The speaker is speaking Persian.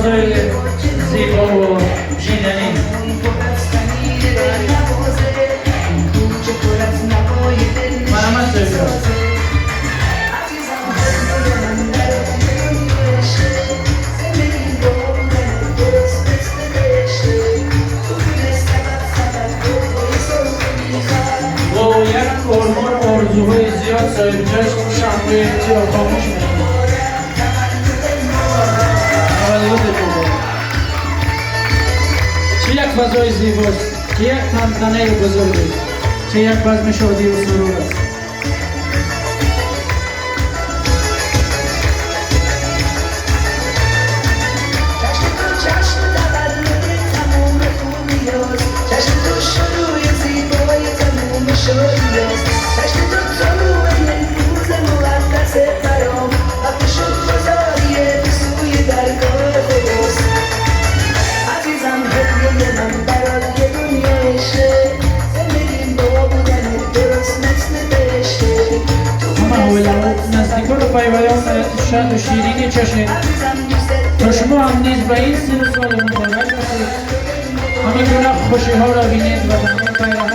فضای زیبا و شیدنی. مرحمت بفرست. با یک آرمان آرزوهای زیاد صاحب جشن شنبه را خاموش می‌کنیم. چه یک فضای زیباست، چه یک تنتنه بزرگ است، چه یک بزم شادی و سرور است. نزدیکان و پیویان شد و شیرینی چشم تا شما هم نیز به این سن و سال مبارک رسید. همه گونه خوشی ها را بینید و به همه پیران